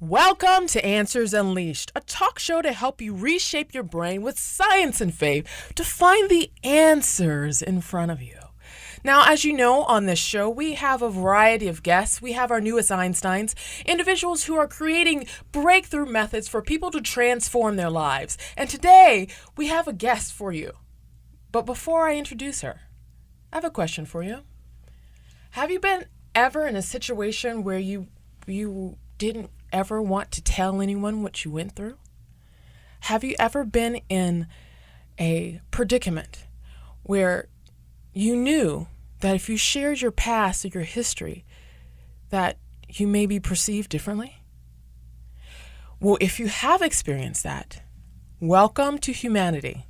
Welcome to Answers Unleashed, a talk show to help you reshape your brain with science and faith to find the answers in front of you. Now, as you know, on this show, we have a variety of guests. We have our newest Einsteins, individuals who are creating breakthrough methods for people to transform their lives. And today, we have a guest for you. But before I introduce her, I have a question for you. Have you been ever in a situation where you didn't ever want to tell anyone what you went through? Have you ever been in a predicament where you knew that if you shared your past or your history, that you may be perceived differently? Well, if you have experienced that, welcome to humanity.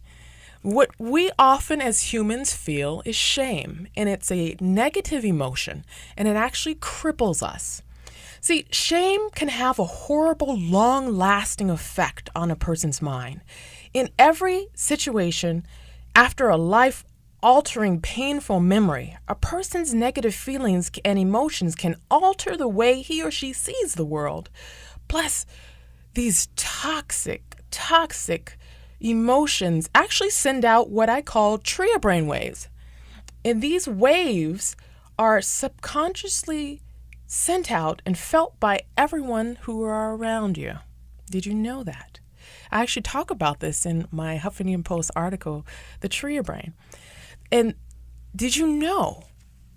What we often as humans feel is shame, and it's a negative emotion, and it actually cripples us. See, shame can have a horrible, long-lasting effect on a person's mind. In every situation, after a life-altering, painful memory, a person's negative feelings and emotions can alter the way he or she sees the world. Plus, these toxic emotions actually send out what I call trio brain waves. And these waves are subconsciously sent out and felt by everyone who are around you. Did you know that? I actually talk about this in my Huffington Post article, The Trio Brain. And did you know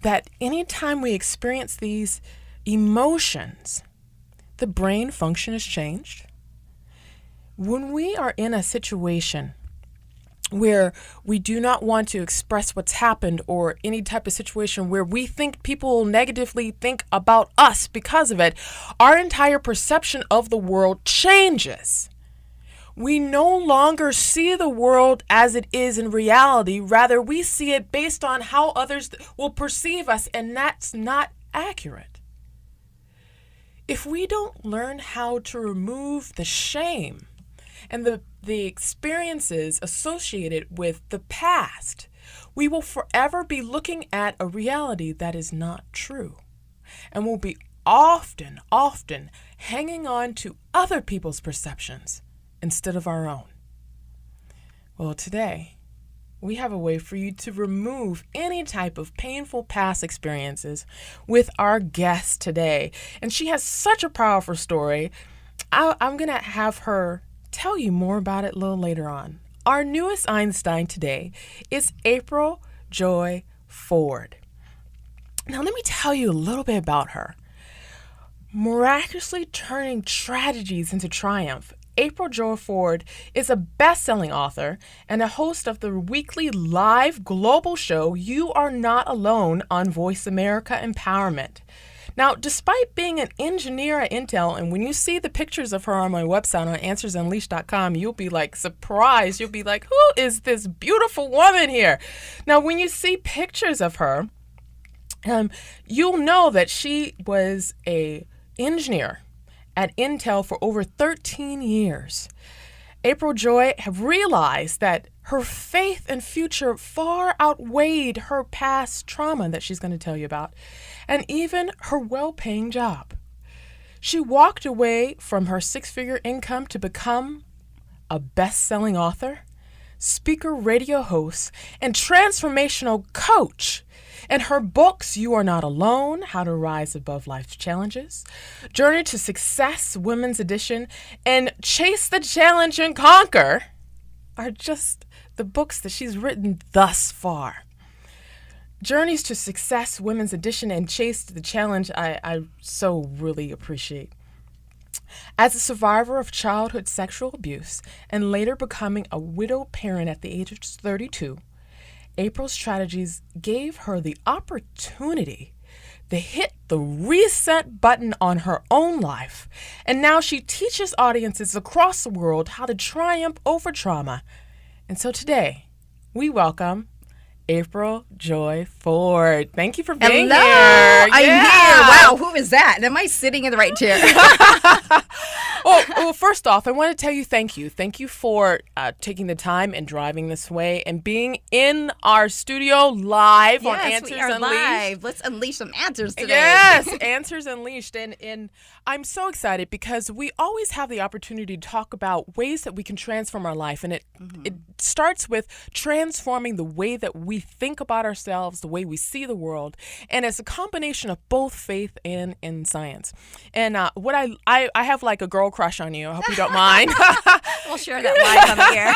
that anytime we experience these emotions, the brain function is changed? When we are in a situation where we do not want to express what's happened, or any type of situation where we think people will negatively think about us because of it, our entire perception of the world changes. We no longer see the world as it is in reality. Rather, we see it based on how others will perceive us, and that's not accurate. If we don't learn how to remove the shame and the experiences associated with the past, we will forever be looking at a reality that is not true, and will be often hanging on to other people's perceptions instead of our own. Well, today, we have a way for you to remove any type of painful past experiences with our guest today. And she has such a powerful story. I'm going to have her tell you more about it a little later on. Our newest Einstein today is April Joy Ford. Now, let me tell you a little bit about her. Miraculously turning tragedies into triumph, April Joy Ford is a best-selling author and a host of the weekly live global show You Are Not Alone on VoiceAmerica Empowerment. Now, despite being an engineer at Intel, and when you see the pictures of her on my website on AnswersUnleashed.com, you'll be like surprised. You'll be like, who is this beautiful woman here? Now, when you see pictures of her, you'll know that she was an engineer at Intel for over 13 years. April Joy have realized that her faith and future far outweighed her past trauma that she's going to tell you about, and even her well-paying job. She walked away from her six-figure income to become a best-selling author, speaker, radio host, and transformational coach. And her books, You Are Not Alone, How to Rise Above Life's Challenges, Journey to Success, Women's Edition, and Chase the Challenge and Conquer, are just the books that she's written thus far. Journeys to Success, Women's Edition, and Chase the Challenge, I so really appreciate. As a survivor of childhood sexual abuse and later becoming a widowed parent at the age of 32, April's strategies gave her the opportunity to hit the reset button on her own life. And now she teaches audiences across the world how to triumph over trauma. And so today, we welcome April Joy Ford. Thank you for being here. I'm here. Wow, who is that? Am I sitting in the right chair? Well, first off, I want to tell you thank you. Thank you for taking the time and driving this way and being in our studio live on Answers we are Unleashed. Live. Let's unleash some answers today. Yes, Answers Unleashed. And I'm so excited because we always have the opportunity to talk about ways that we can transform our life. And it starts with transforming the way that we think about ourselves, the way we see the world. And it's a combination of both faith and in science. And what I have like a girl crush on you. I hope you don't mind. We'll share that live on the air.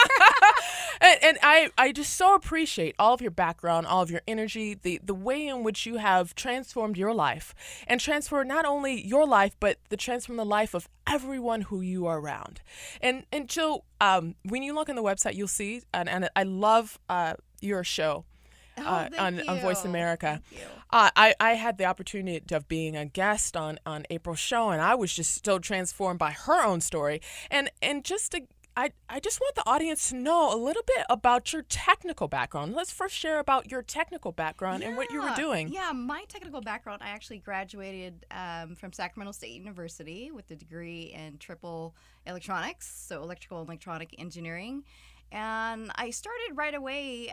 And I just so appreciate all of your background, all of your energy, the way in which you have transformed your life and transformed not only your life, but transform the life of everyone who you are around. And Jill, when you look on the website, you'll see, and I love your show. On Voice America. I had the opportunity of being a guest on April's show, and I was just so transformed by her own story. And just to I just want the audience to know a little bit about your technical background. Let's first share about your technical background and what you were doing. Yeah, my technical background, I actually graduated from Sacramento State University with a degree in triple electronics, so electrical and electronic engineering. And I started right away,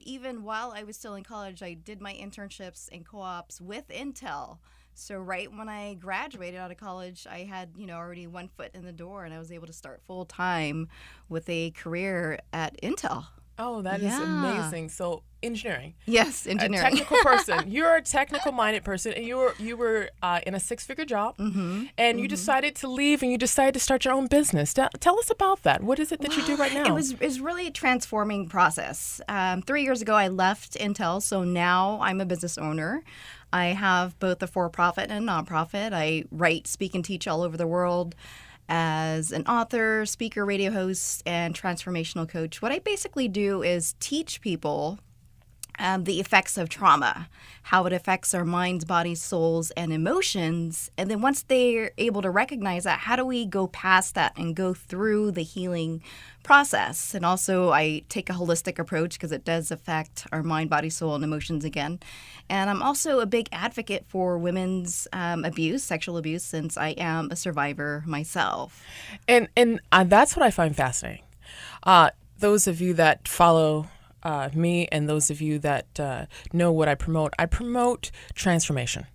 even while I was still in college, I did my internships and co-ops with Intel. So right when I graduated out of college, I had, already one foot in the door, and I was able to start full time with a career at Intel. Oh, that is amazing. So engineering. Yes, engineering. A technical person. You're a technical-minded person, and you were in a six-figure job, and you decided to leave, and you decided to start your own business. Tell us about that. What is it that you do right now? It was really a transforming process. 3 years ago, I left Intel, so now I'm a business owner. I have both a for-profit and a nonprofit. I write, speak, and teach all over the world as an author, speaker, radio host, and transformational coach. What I basically do is teach people the effects of trauma, how it affects our minds, bodies, souls, and emotions. And then once they're able to recognize that, how do we go past that and go through the healing process? And also I take a holistic approach because it does affect our mind, body, soul, and emotions again. And I'm also a big advocate for women's abuse, sexual abuse, since I am a survivor myself. And that's what I find fascinating. Those of you that follow me and those of you that know what I promote transformation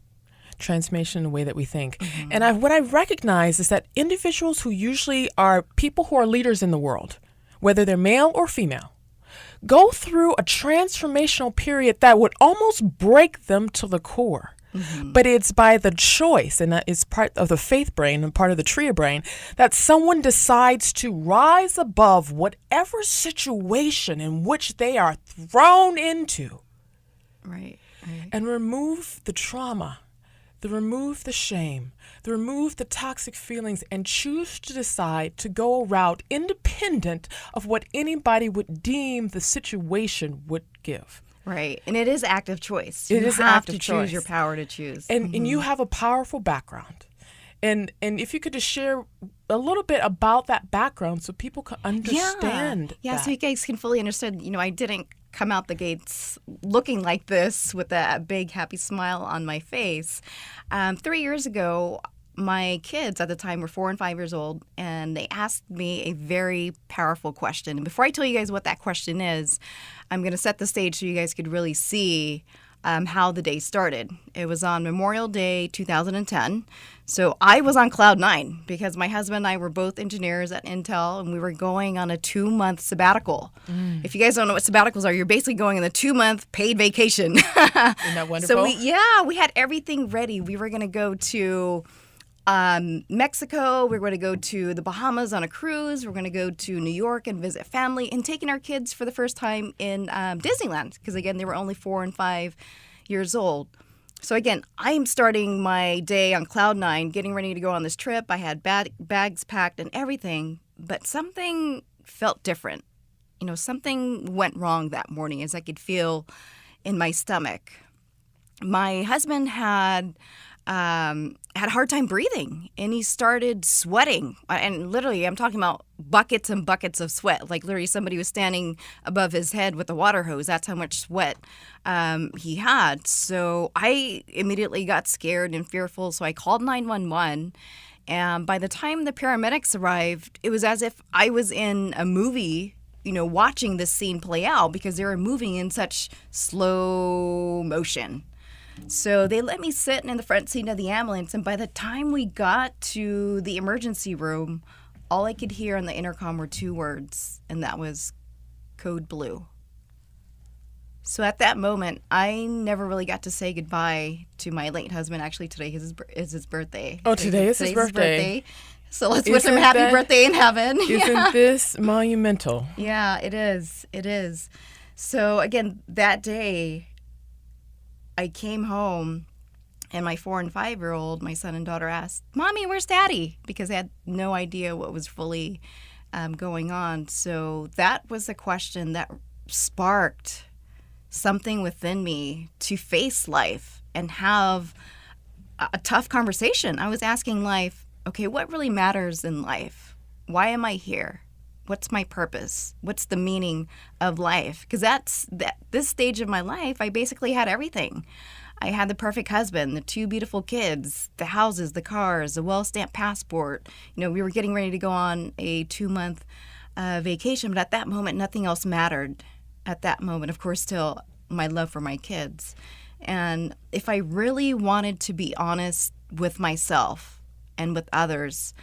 in the way that we think. And what I recognize is that individuals who usually are people who are leaders in the world, whether they're male or female, go through a transformational period that would almost break them to the core. But it's by the choice, and that is part of the faith brain and part of the Tria brain, that someone decides to rise above whatever situation in which they are thrown into. Right. And remove the trauma, remove the shame, remove the toxic feelings, and choose to decide to go a route independent of what anybody would deem the situation would give. Right. And it is active choice. You have to choose your power to choose. And you have a powerful background. And if you could just share a little bit about that background so people can understand that. So you guys can fully understand. I didn't come out the gates looking like this with a big happy smile on my face. 3 years ago, my kids at the time were 4 and 5 years old, and they asked me a very powerful question. And before I tell you guys what that question is, I'm going to set the stage so you guys could really see how the day started. It was on Memorial Day 2010. So I was on cloud 9 because my husband and I were both engineers at Intel, and we were going on a 2-month sabbatical. If you guys don't know what sabbaticals are, you're basically going on a 2-month paid vacation. Isn't that wonderful? So we had everything ready. We were going to go to Mexico. We're going to go to the Bahamas on a cruise. We're going to go to New York and visit family, and taking our kids for the first time in Disneyland because, again, they were only 4 and 5 years old. So, again, I'm starting my day on cloud 9, getting ready to go on this trip. I had bags packed and everything, but something felt different. Something went wrong that morning, as I could feel in my stomach. My husband had a hard time breathing, and he started sweating. And literally, I'm talking about buckets and buckets of sweat. Like literally somebody was standing above his head with a water hose. That's how much sweat he had. So I immediately got scared and fearful. So I called 911. And by the time the paramedics arrived, it was as if I was in a movie, watching this scene play out because they were moving in such slow motion. So they let me sit in the front seat of the ambulance, and by the time we got to the emergency room, all I could hear on the intercom were 2 words, and that was code blue. So at that moment, I never really got to say goodbye to my late husband. Actually, today is his birthday. Oh, today is his birthday. So let's wish him a happy birthday in heaven. Isn't this monumental? Yeah, it is. It is. So again, that day, I came home, and my 4 and 5-year-old, my son and daughter, asked, "Mommy, where's Daddy?" Because they had no idea what was fully going on. So that was a question that sparked something within me to face life and have a tough conversation. I was asking life, okay, what really matters in life? Why am I here? What's my purpose? What's the meaning of life? Because this stage of my life, I basically had everything. I had the perfect husband, the 2 beautiful kids, the houses, the cars, a well-stamped passport. We were getting ready to go on a 2-month vacation, but at that moment, nothing else mattered. At that moment, of course, still my love for my kids. And if I really wanted to be honest with myself and with others,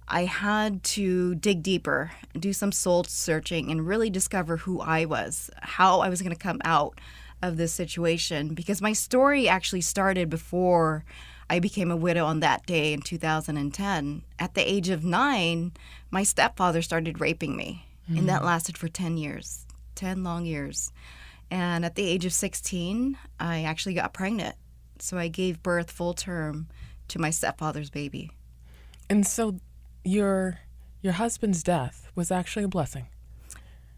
I had to dig deeper, do some soul searching, and really discover who I was, how I was going to come out of this situation. Because my story actually started before I became a widow on that day in 2010. At the age of 9, my stepfather started raping me, and that lasted for 10 years, 10 long years. And at the age of 16, I actually got pregnant. So I gave birth full term to my stepfather's baby. And so your husband's death was actually a blessing.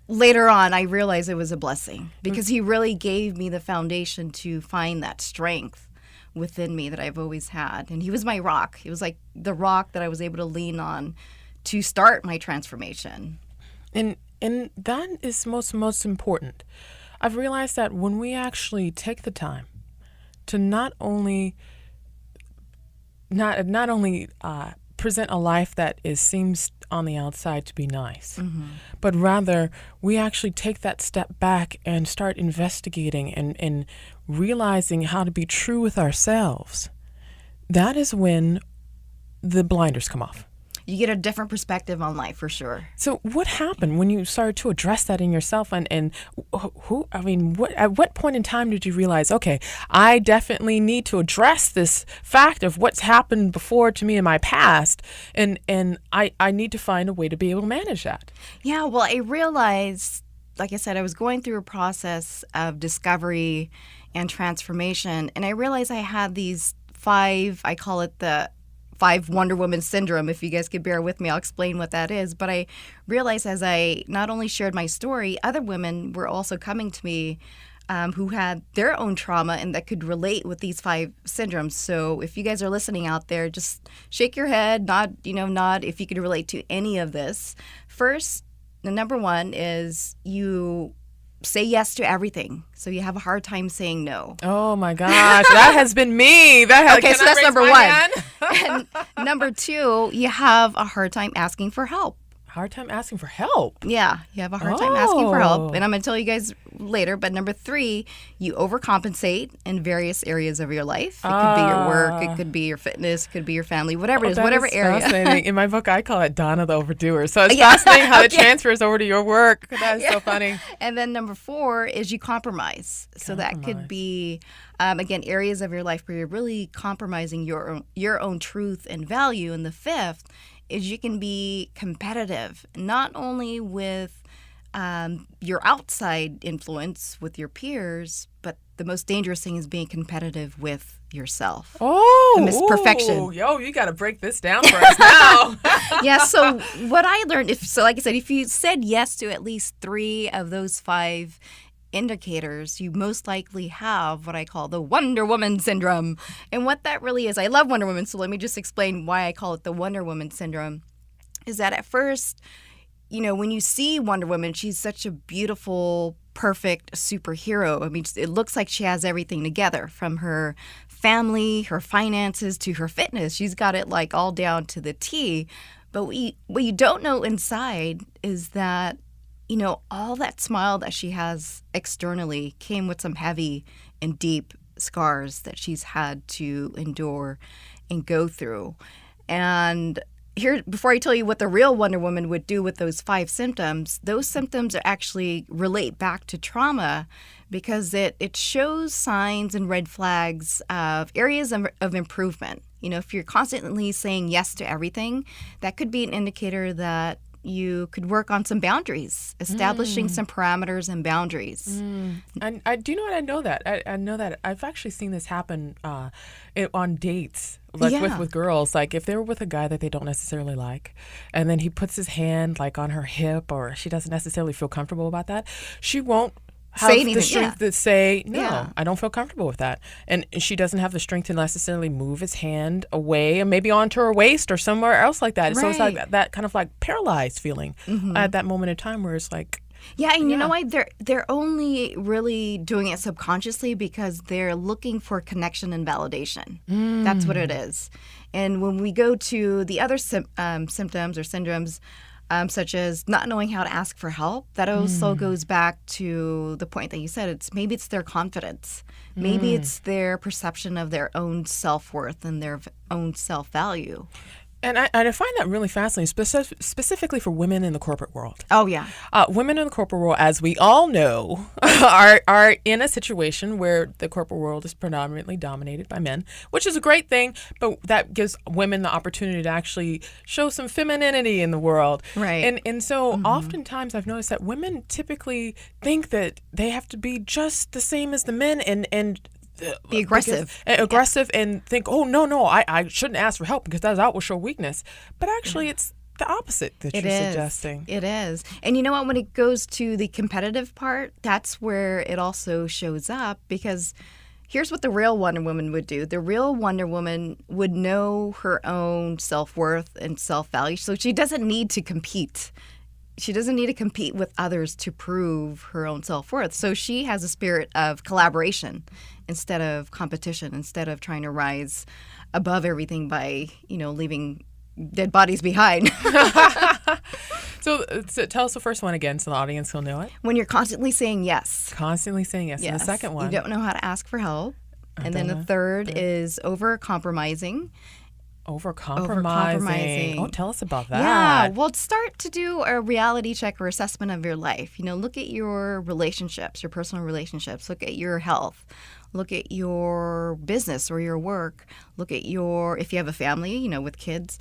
Later on, I realized it was a blessing because he really gave me the foundation to find that strength within me that I've always had. And he was my rock. He was like the rock that I was able to lean on to start my transformation. And that is most important. I've realized that when we actually take the time to not only present a life that seems on the outside to be nice, but rather we actually take that step back and start investigating and realizing how to be true with ourselves, that is when the blinders come off. You get a different perspective on life, for sure. So what happened when you started to address that in yourself? At what point in time did you realize, okay, I definitely need to address this fact of what's happened before to me in my past, and I need to find a way to be able to manage that? Yeah, well, I realized, like I said, I was going through a process of discovery and transformation, and I realized I had these 5, I call it the 5 Wonder Woman syndrome. If you guys could bear with me, I'll explain what that is. But I realized as I not only shared my story, other women were also coming to me who had their own trauma and that could relate with these 5 syndromes. So if you guys are listening out there, just shake your head, nod if you could relate to any of this. First, the number 1 is you say yes to everything. So you have a hard time saying no. Oh my gosh, that has been me. Okay, so that's number 1. And number 2, you have a hard time asking for help. Hard time asking for help? Yeah, you have a hard time asking for help. And I'm going to tell you guys later. But number 3, you overcompensate in various areas of your life. It could be your work. It could be your fitness. It could be your family. Whatever it is, whatever area. Fascinating. In my book, I call it Donna the Overdoer. So it's fascinating how it transfers over to your work. That is so funny. And then number 4 is you compromise. So that could be, again, areas of your life where you're really compromising your own truth and value. And the 5th is you can be competitive, not only with your outside influence with your peers, but the most dangerous thing is being competitive with yourself. Oh, the misperfection. Yo, you got to break this down for us now. Yeah. So what I learned, like I said, if you said yes to at least 3 of those 5 indicators, you most likely have what I call the Wonder Woman syndrome. And what that really is, I love Wonder Woman, so let me just explain why I call it the Wonder Woman syndrome, is that at first, when you see Wonder Woman, she's such a beautiful, perfect superhero. I mean, it looks like she has everything together, from her family, her finances, to her fitness. She's got it like all down to the T. But what you don't know inside is that, all that smile that she has externally came with some heavy and deep scars that she's had to endure and go through. And here, before I tell you what the real Wonder Woman would do with those 5 symptoms, those symptoms actually relate back to trauma because it shows signs and red flags of areas of improvement. If you're constantly saying yes to everything, that could be an indicator that you could work on some boundaries, establishing some parameters and boundaries. And do you know what? I know that. I know that. I've actually seen this happen on dates, like with girls. Like if they're with a guy that they don't necessarily like, and then he puts his hand like on her hip, or she doesn't necessarily feel comfortable about that, she won't have the strength to say, no, I don't feel comfortable with that. And she doesn't have the strength to necessarily move his hand away and maybe onto her waist or somewhere else like that. Right. So it's like that kind of like paralyzed feeling at that moment in time where it's like, and you know what? They're only really doing it subconsciously because they're looking for connection and validation. That's what it is. And when we go to the other symptoms or syndromes, such as not knowing how to ask for help, that also goes back to the point that you said. Maybe it's their confidence. Maybe it's their perception of their own self-worth and their own self-value. And I find that really fascinating, specifically for women in the corporate world. Oh, yeah. Women in the corporate world, as we all know, are in a situation where the corporate world is predominantly dominated by men, which is a great thing, but that gives women the opportunity to actually show some femininity in the world. Right. And so oftentimes I've noticed that women typically think that they have to be just the same as the men and be aggressive. And think, oh, no, I shouldn't ask for help because that will show weakness. But actually, it's the opposite that you're suggesting. It is. And you know what? When it goes to the competitive part, that's where it also shows up because here's what the real Wonder Woman would do. The real Wonder Woman would know her own self-worth and self-value, so she doesn't need to compete. She doesn't need to compete with others to prove her own self-worth. So she has a spirit of collaboration instead of competition, instead of trying to rise above everything by, leaving dead bodies behind. So tell us the first one again so the audience will know it. When you're constantly saying yes. Constantly saying yes. And the second one? You don't know how to ask for help. And then the third is over-compromising. Over-compromising. Oh, tell us about that. Yeah. Well, start to do a reality check or assessment of your life. Look at your relationships, your personal relationships. Look at your health. Look at your business or your work. Look at if you have a family, with kids.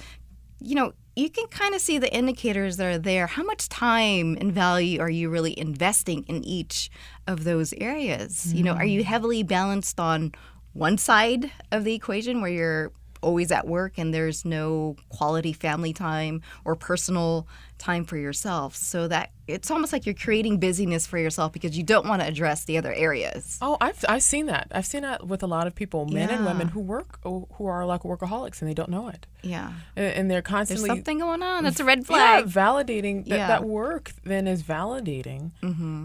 You can kind of see the indicators that are there. How much time and value are you really investing in each of those areas? Are you heavily balanced on one side of the equation where you're always at work and there's no quality family time or personal time for yourself, so that it's almost like you're creating busyness for yourself because you don't want to address the other areas. Oh, I've seen that. I've seen that with a lot of people, men and women who are like workaholics and they don't know it. Yeah. And they're constantly... There's something going on. That's a red flag. Yeah, validating. That work then is validating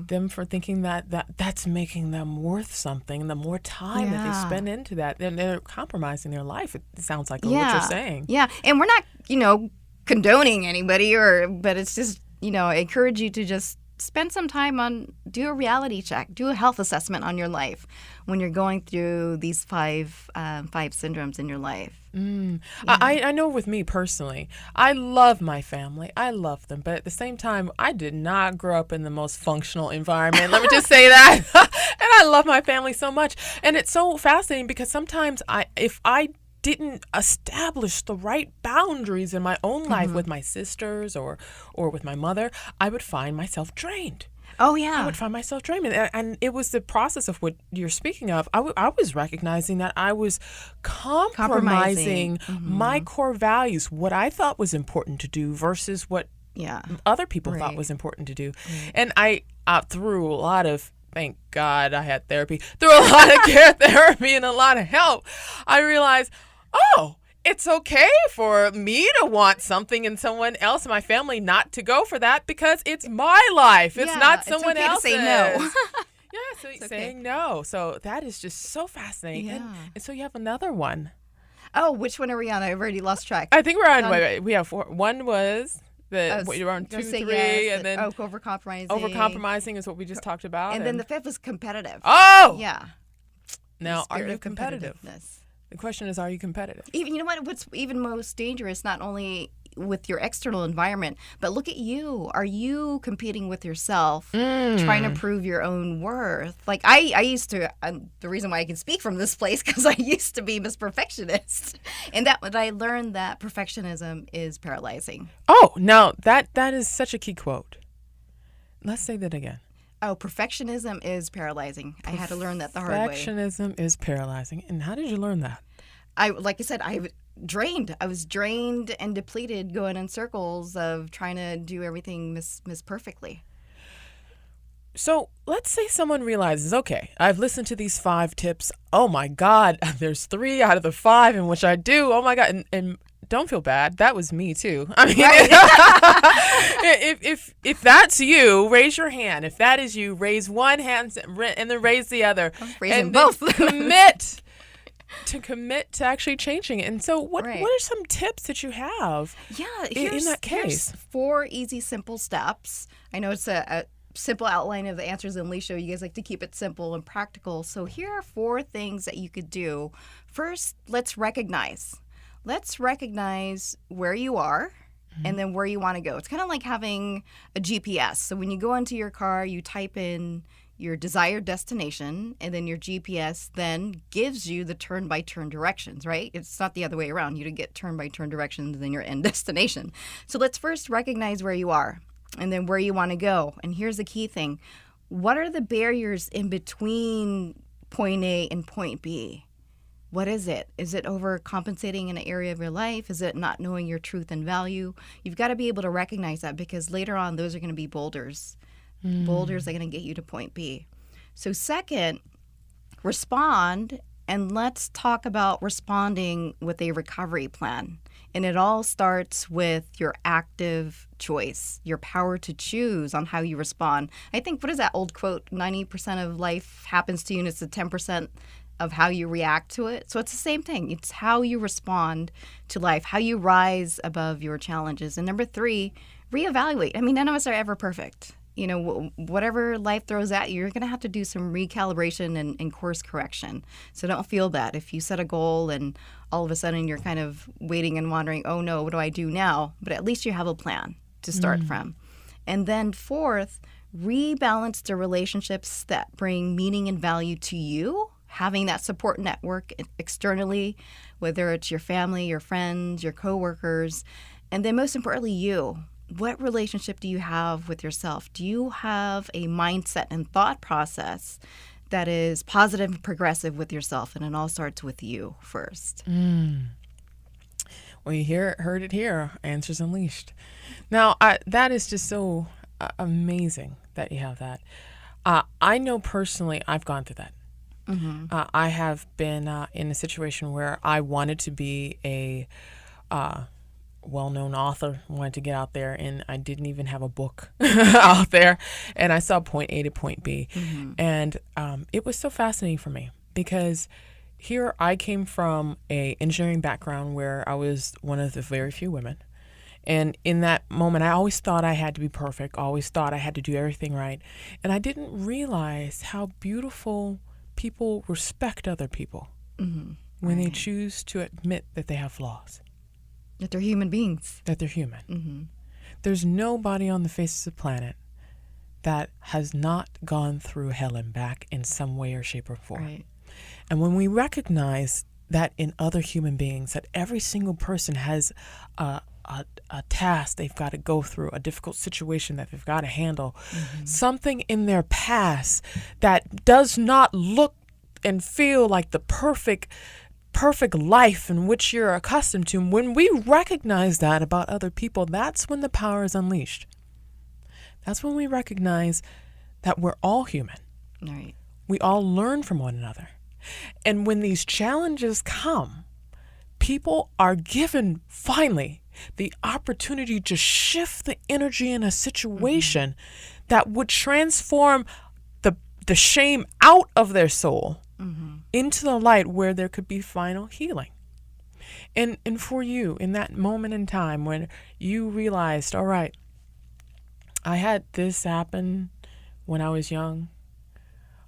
them for thinking that's making them worth something. The more time that they spend into that, then they're compromising their life. It sounds like what you're saying. Yeah. And we're not, condoning anybody, but it's just, I encourage you to just spend some time do a reality check, do a health assessment on your life when you're going through these five syndromes in your life. Yeah. I know with me personally, I love my family. I love them. But at the same time, I did not grow up in the most functional environment. Let me just say that. And I love my family so much. And it's so fascinating because sometimes if I didn't establish the right boundaries in my own life with my sisters or with my mother, I would find myself drained. Oh, yeah. I would find myself drained. And it was the process of what you're speaking of. I was recognizing that I was compromising my core values, what I thought was important to do versus what other people thought was important to do. And I, through a lot of, thank God I had therapy, through a lot of care therapy and a lot of help, I realized, it's okay for me to want something and someone else in my family not to go for that because it's my life. It's not someone else's. It's okay to say no. Yeah, so It's okay. saying no. So that is just so fascinating. Yeah. And so you have another one. Oh, which one are we on? I've already lost track. I think we're on, Done. wait, we have four. One was you're on Gonna 2, say 3, yes, and then over-compromising. over-compromising is what we just talked about. And then the fifth was competitive. Oh! Yeah. Now, The are spirit you of competitive? competitiveness. The question is, are you competitive? Even, you know what? What's even most dangerous, not only with your external environment, but look at you. Are you competing with yourself, trying to prove your own worth? Like I used to. The reason why I can speak from this place because I used to be Miss Perfectionist, and I learned that perfectionism is paralyzing. Oh, no, that is such a key quote. Let's say that again. Oh, perfectionism is paralyzing. I had to learn that the hard way. Perfectionism is paralyzing. And how did you learn that? Like I said, I was drained and depleted, going in circles of trying to do everything miss perfectly. So let's say someone realizes, okay, I've listened to these 5 tips. Oh my God, there's 3 out of the 5 in which I do. Oh my God, and don't feel bad. That was me too. I mean, right. if that's you, raise your hand. If that is you, raise one hand and then raise the other. Raising both. commit to actually changing it. And so what are some tips that you have in that case? Here's 4 easy, simple steps. I know it's a simple outline of the Answers Unleashed show. You guys like to keep it simple and practical. So here are 4 things that you could do. First, let's recognize where you are and then where you want to go. It's kind of like having a GPS. So when you go into your car, you type in your desired destination, and then your GPS then gives you the turn-by-turn directions, right? It's not the other way around. You get turn-by-turn directions and then your end destination. So let's first recognize where you are and then where you want to go. And here's the key thing. What are the barriers in between point A and point B? What is it? Is it overcompensating in an area of your life? Is it not knowing your truth and value? You've got to be able to recognize that, because later on, those are going to be boulders. Boulders are going to get you to point B. So second, respond, and let's talk about responding with a recovery plan. And it all starts with your active choice, your power to choose on how you respond. I think, what is that old quote? 90% of life happens to you, and it's the 10% of how you react to it. So it's the same thing. It's how you respond to life, how you rise above your challenges. And number 3, reevaluate. I mean, none of us are ever perfect. You know, whatever life throws at you, you're going to have to do some recalibration and course correction. So don't feel bad if you set a goal and all of a sudden you're kind of waiting and wondering, oh no, what do I do now? But at least you have a plan to start from. And then 4th, rebalance the relationships that bring meaning and value to you. Having that support network externally, whether it's your family, your friends, your coworkers, and then most importantly, you. What relationship do you have with yourself? Do you have a mindset and thought process that is positive and progressive with yourself? And it all starts with you first. Well, you heard it here, Answers Unleashed. Now, that is just so amazing that you have that. I know personally I've gone through that. I have been in a situation where I wanted to be a well-known author, wanted to get out there, and I didn't even have a book out there, and I saw point A to point B. And it was so fascinating for me, because here I came from a engineering background where I was one of the very few women. And in that moment, I always thought I had to be perfect, always thought I had to do everything right. And I didn't realize how beautiful people respect other people when they choose to admit that they have flaws. That they're human beings. That they're human. There's nobody on the face of the planet that has not gone through hell and back in some way or shape or form. Right. And when we recognize that in other human beings, that every single person has a task they've got to go through, a difficult situation that they've got to handle, something in their past that does not look and feel like the perfect life in which you're accustomed to. When we recognize that about other people, that's when the power is unleashed. That's when we recognize that we're all human. Right. We all learn from one another. And when these challenges come, people are given finally the opportunity to shift the energy in a situation that would transform the shame out of their soul into the light where there could be final healing. And for you, in that moment in time when you realized, all right, I had this happen when I was young.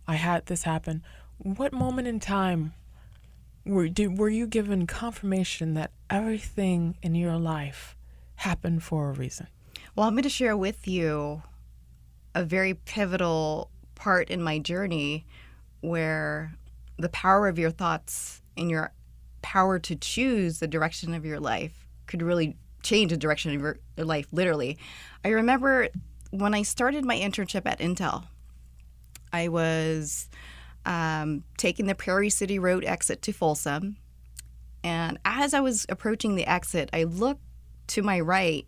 I had this happen. What moment in time were you given confirmation that everything in your life happened for a reason? Well, I'm going to share with you a very pivotal part in my journey where the power of your thoughts and your power to choose the direction of your life could really change the direction of your life, literally. I remember when I started my internship at Intel, I was taking the Prairie City Road exit to Folsom. And as I was approaching the exit, I looked to my right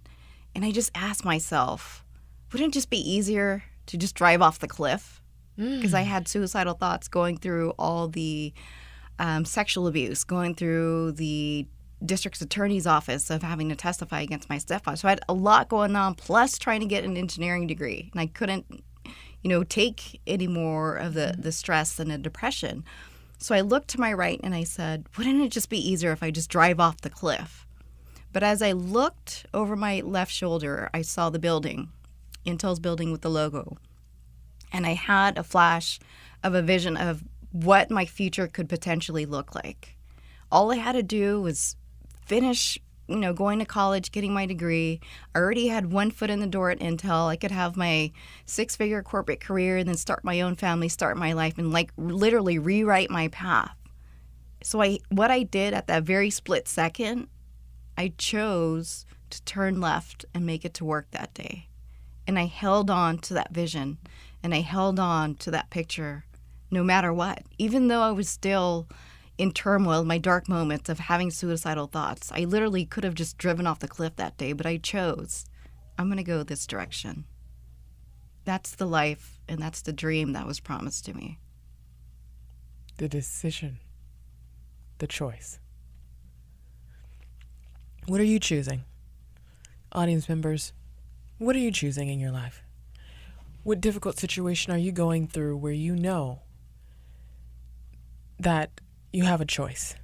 and I just asked myself, wouldn't it just be easier to just drive off the cliff? Because I had suicidal thoughts going through all the sexual abuse, going through the district attorney's office of having to testify against my stepfather. So I had a lot going on, plus trying to get an engineering degree. And I couldn't, take any more of the stress and the depression. So I looked to my right and I said, wouldn't it just be easier if I just drive off the cliff? But as I looked over my left shoulder, I saw the building, Intel's building with the logo. And I had a flash of a vision of what my future could potentially look like. All I had to do was finish, going to college, getting my degree. I already had one foot in the door at Intel. I could have my 6-figure corporate career and then start my own family, start my life, and literally rewrite my path. So what I did at that very split second, I chose to turn left and make it to work that day. And I held on to that vision and I held on to that picture no matter what. Even though I was still in turmoil, my dark moments of having suicidal thoughts, I literally could have just driven off the cliff that day, but I chose, I'm going to go this direction. That's the life and that's the dream that was promised to me. The decision, the choice. What are you choosing? Audience members, what are you choosing in your life? What difficult situation are you going through where you know that you have a choice?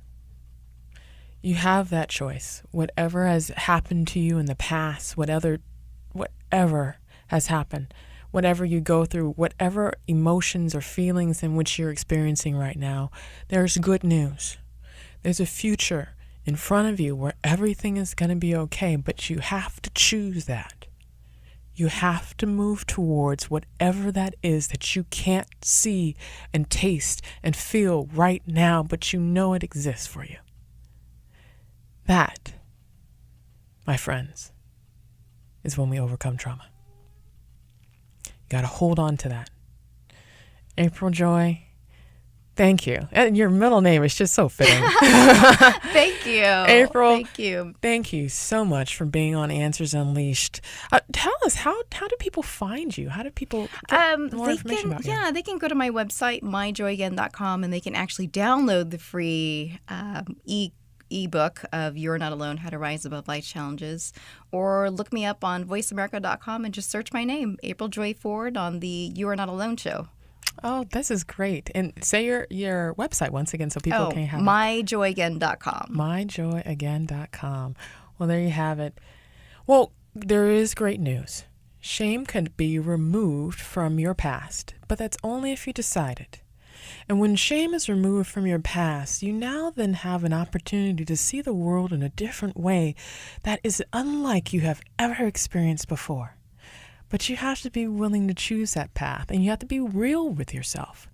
You have that choice. Whatever has happened to you in the past, whatever has happened, whatever you go through, whatever emotions or feelings in which you're experiencing right now, there's good news. There's a future in front of you where everything is going to be okay, but you have to choose that. You have to move towards whatever that is that you can't see and taste and feel right now, but you know it exists for you. That, my friends, is when we overcome trauma. You got to hold on to that. April Joy, thank you. And your middle name is just so fitting. Thank you. April, thank you. Thank you so much for being on Answers Unleashed. Tell us, how do people find you? How do people get more information about you? Yeah, they can go to my website, myjoyagain.com, and they can actually download the free ebook of You're Not Alone, How to Rise Above Life Challenges, or look me up on voiceamerica.com and just search my name, April Joy Ford, on the You Are Not Alone show. Oh, this is great. And say your website once again so people can have myjoyagain.com. myjoyagain.com. Well, there you have it. Well, there is great news. Shame can be removed from your past, but that's only if you decide it. And when shame is removed from your past, you now then have an opportunity to see the world in a different way that is unlike you have ever experienced before. But you have to be willing to choose that path, and you have to be real with yourself,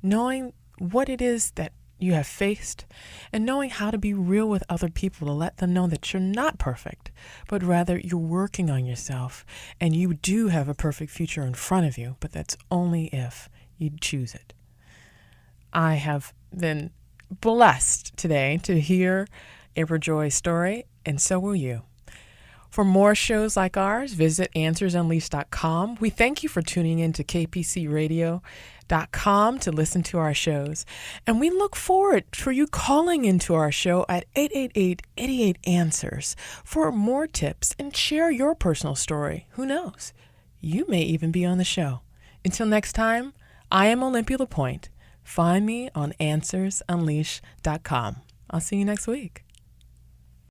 knowing what it is that you have faced and knowing how to be real with other people to let them know that you're not perfect, but rather you're working on yourself and you do have a perfect future in front of you, but that's only if you choose it. I have been blessed today to hear April Joy's story, and so will you. For more shows like ours, visit AnswersUnleashed.com. We thank you for tuning in to KPCRadio.com to listen to our shows. And we look forward for you calling into our show at 888-88-ANSWERS for more tips and share your personal story. Who knows? You may even be on the show. Until next time, I am Olympia LePoint. Find me on AnswersUnleash.com. I'll see you next week.